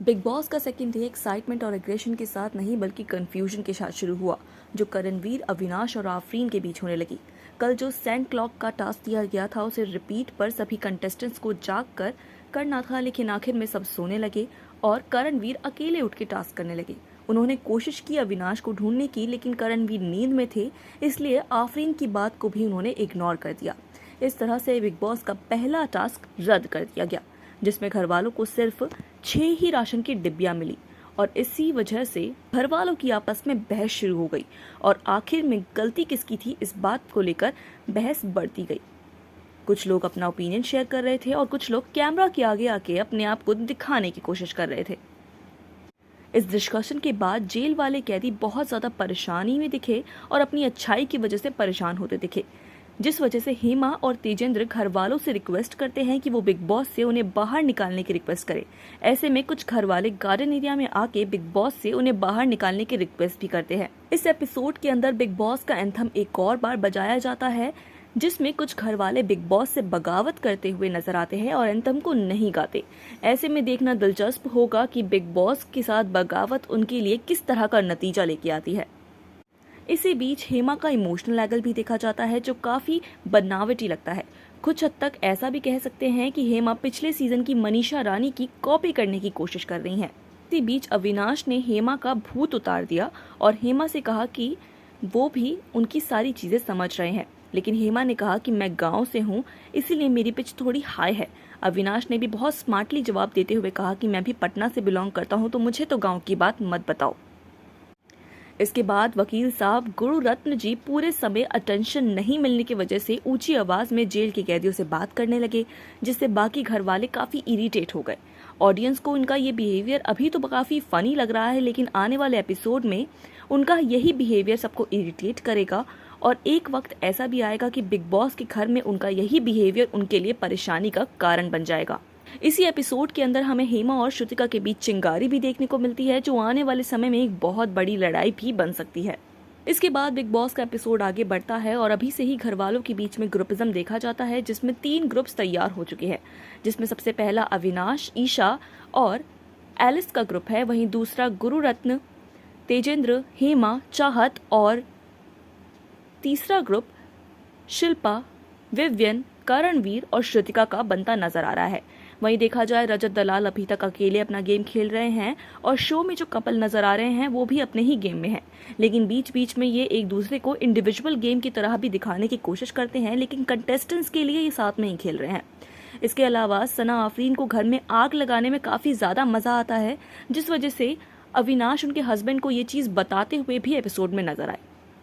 Big boss का second day excitement और aggression के साथ नहीं बल्कि कंफ्यूजन के साथ शुरू हुआ, जो करणवीर, अविनाश और आफरीन के बीच होने लगी। कल जो सैंड क्लॉक का टास्क दिया गया था उसे रिपीट पर सभी कंटेस्टेंट्स को जाग कर करना था, लेकिन आखिर में सब सोने लगे और करणवीर अकेले उठ के टास्क करने लगे। उन्होंने कोशिश की अविनाश को ढूंढने की, लेकिन करणवीर नींद में थे, इसलिए आफरीन की बात को भी उन्होंने इग्नोर कर दिया। इस तरह से बिग बॉस का पहला टास्क रद्द कर दिया गया, जिसमें घर वालों को सिर्फ 6 ही राशन की डिब्बियां मिली और इसी वजह से घर वालों की आपस में बहस शुरू हो गई और आखिर में गलती किसकी थी इस बात को लेकर बहस बढ़ती गई। कुछ लोग अपना ओपिनियन शेयर कर रहे थे और कुछ लोग कैमरा के आगे आके अपने आप को दिखाने की कोशिश कर रहे थे। इस डिस्कशन के बाद जेल वाले कैदी बहुत ज्यादा परेशानी में दिखे और अपनी अच्छाई की वजह से परेशान होते दिखे, जिस वजह से हेमा और तेजेंद्र घर वालों से रिक्वेस्ट करते हैं कि वो बिग बॉस से उन्हें बाहर निकालने की रिक्वेस्ट करें। ऐसे में कुछ घर वाले गार्डन एरिया में आके बिग बॉस से उन्हें बाहर निकालने की रिक्वेस्ट भी करते हैं। इस एपिसोड के अंदर बिग बॉस का एंथम एक और बार बजाया जाता है, जिसमें कुछ घर वाले बिग बॉस से बगावत करते हुए नजर आते हैं और एंथम को नहीं गाते। ऐसे में देखना दिलचस्प होगा कि बिग बॉस के साथ बगावत उनके लिए किस तरह का नतीजा लेके आती है। इसी बीच हेमा का इमोशनल एंगल भी देखा जाता है, जो काफी बनावटी लगता है। कुछ हद तक ऐसा भी कह सकते हैं कि हेमा पिछले सीजन की मनीषा रानी की कॉपी करने की कोशिश कर रही हैं। इसी बीच अविनाश ने हेमा का भूत उतार दिया और हेमा से कहा कि वो भी उनकी सारी चीजें समझ रहे हैं, लेकिन हेमा ने कहा कि मैं गांव से हूं, इसीलिए मेरी पिच थोड़ी हाई है। अविनाश ने भी बहुत स्मार्टली जवाब देते हुए कहा कि मैं भी पटना से बिलोंग करता हूं, तो मुझे तो गांव की बात मत बताओ। इसके बाद वकील साहब गुरुरत्न जी पूरे समय अटेंशन नहीं मिलने की वजह से ऊंची आवाज में जेल के कैदियों से बात करने लगे, जिससे बाकी घर वाले काफी इरिटेट हो गए। ऑडियंस को उनका ये बिहेवियर अभी तो काफी फनी लग रहा है, लेकिन आने वाले एपिसोड में उनका यही बिहेवियर सबको इरिटेट करेगा और एक वक्त ऐसा भी आएगा कि बिग बॉस के घर में उनका यही बिहेवियर उनके लिए परेशानी का कारण बन जाएगा। इसी एपिसोड के अंदर हमें हेमा और श्रुतिका के बीच चिंगारी भी देखने को मिलती है, जो आने वाले समय में एक बहुत बड़ी लड़ाई भी बन सकती है। इसके बाद बिग बॉस का एपिसोड आगे बढ़ता है और अभी से ही घर वालों के बीच में ग्रुपिज्म देखा जाता है, जिसमें 3 ग्रुप्स तैयार हो चुके हैं, जिसमें सबसे पहला अविनाश, ईशा और एलिस का ग्रुप है। वहीं दूसरा गुरुरत्न, तेजेंद्र, हेमा, चाहत और तीसरा ग्रुप शिल्पा, विवियन, करणवीर और श्रुतिका का बनता नजर आ रहा है। वहीं देखा जाए रजत दलाल अभी तक अकेले अपना गेम खेल रहे हैं और शो में जो कपल नजर आ रहे हैं वो भी अपने ही गेम में हैं, लेकिन बीच बीच में ये एक दूसरे को इंडिविजुअल गेम की तरह भी दिखाने की कोशिश करते हैं, लेकिन कंटेस्टेंट्स के लिए ये साथ में ही खेल रहे हैं। इसके अलावा सना आफरीन को घर में आग लगाने में काफी ज्यादा मजा आता है, जिस वजह से अविनाश उनके हस्बैंड को ये चीज बताते हुए भी एपिसोड में नजर आए।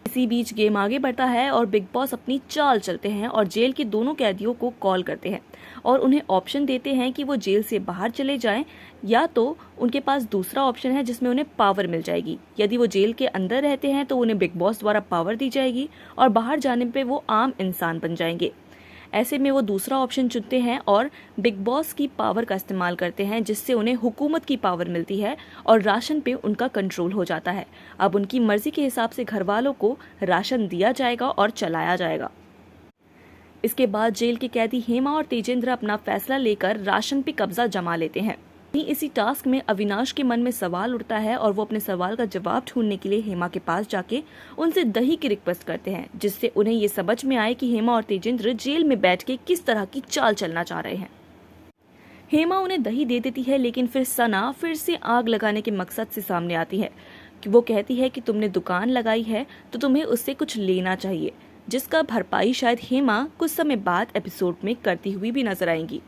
इसी बीच गेम आगे बढ़ता है और बिग बॉस अपनी चाल चलते हैं और जेल के दोनों कैदियों को कॉल करते हैं और उन्हें ऑप्शन देते हैं कि वो जेल से बाहर चले जाएं, या तो उनके पास दूसरा ऑप्शन है जिसमें उन्हें पावर मिल जाएगी। यदि वो जेल के अंदर रहते हैं तो उन्हें बिग बॉस द्वारा पावर दी जाएगी और बाहर जाने पे वो आम इंसान बन जाएंगे। ऐसे में वो दूसरा ऑप्शन चुनते हैं और बिग बॉस की पावर का इस्तेमाल करते हैं, जिससे उन्हें हुकूमत की पावर मिलती है और राशन पे उनका कंट्रोल हो जाता है। अब उनकी मर्जी के हिसाब से घर वालों को राशन दिया जाएगा और चलाया जाएगा। इसके बाद जेल के कैदी हेमा और तेजेंद्र अपना फैसला लेकर राशन पे कब्जा जमा लेते हैं। इसी टास्क में अविनाश के मन में सवाल उठता है और वो अपने सवाल का जवाब ढूंढने के लिए हेमा के पास जाके उनसे दही की रिक्वेस्ट करते हैं, जिससे उन्हें ये समझ में आए कि हेमा और तेजेंद्र जेल में बैठ के किस तरह की चाल चलना चाह रहे हैं। हेमा उन्हें दही दे देती है, लेकिन फिर सना फिर से आग लगाने के मकसद से सामने आती है कि वो कहती है कि तुमने दुकान लगाई है तो तुम्हें उससे कुछ लेना चाहिए, जिसका भरपाई शायद हेमा कुछ समय बाद एपिसोड में करती हुई भी नजर आएंगी।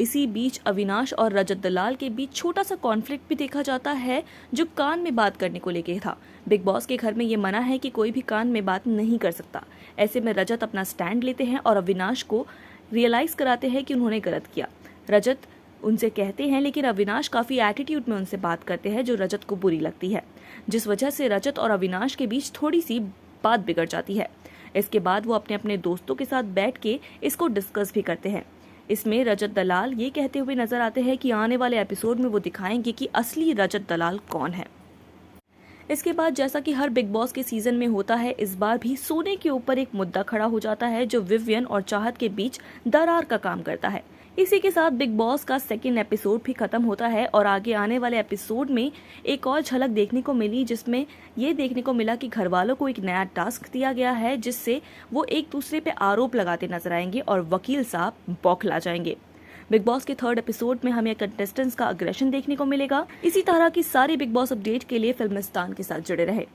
इसी बीच अविनाश और रजत दलाल के बीच छोटा सा कॉन्फ्लिक्ट भी देखा जाता है, जो कान में बात करने को लेके था। बिग बॉस के घर में ये मना है कि कोई भी कान में बात नहीं कर सकता। ऐसे में रजत अपना स्टैंड लेते हैं और अविनाश को रियलाइज कराते हैं कि उन्होंने गलत किया। रजत उनसे कहते हैं, लेकिन अविनाश काफी एटीट्यूड में उनसे बात करते हैं, जो रजत को बुरी लगती है, जिस वजह से रजत और अविनाश के बीच थोड़ी सी बात बिगड़ जाती है। इसके बाद वो अपने अपने दोस्तों के साथ बैठ के इसको डिस्कस भी करते हैं। इसमें रजत दलाल ये कहते हुए नजर आते हैं कि आने वाले एपिसोड में वो दिखाएंगे कि असली रजत दलाल कौन है। इसके बाद जैसा कि हर बिग बॉस के सीजन में होता है, इस बार भी सोने के ऊपर एक मुद्दा खड़ा हो जाता है, जो विवियन और चाहत के बीच दरार का काम करता है। इसी के साथ बिग बॉस का सेकेंड एपिसोड भी खत्म होता है और आगे आने वाले एपिसोड में एक और झलक देखने को मिली, जिसमें ये देखने को मिला कि घर वालों को एक नया टास्क दिया गया है जिससे वो एक दूसरे पे आरोप लगाते नजर आएंगे और वकील साहब बौखला जाएंगे। बिग बॉस के थर्ड एपिसोड में हमें कंटेस्टेंट्स का अग्रेशन देखने को मिलेगा। इसी तरह की सारी बिग बॉस अपडेट के लिए फिल्मिस्तान के साथ जुड़े रहे।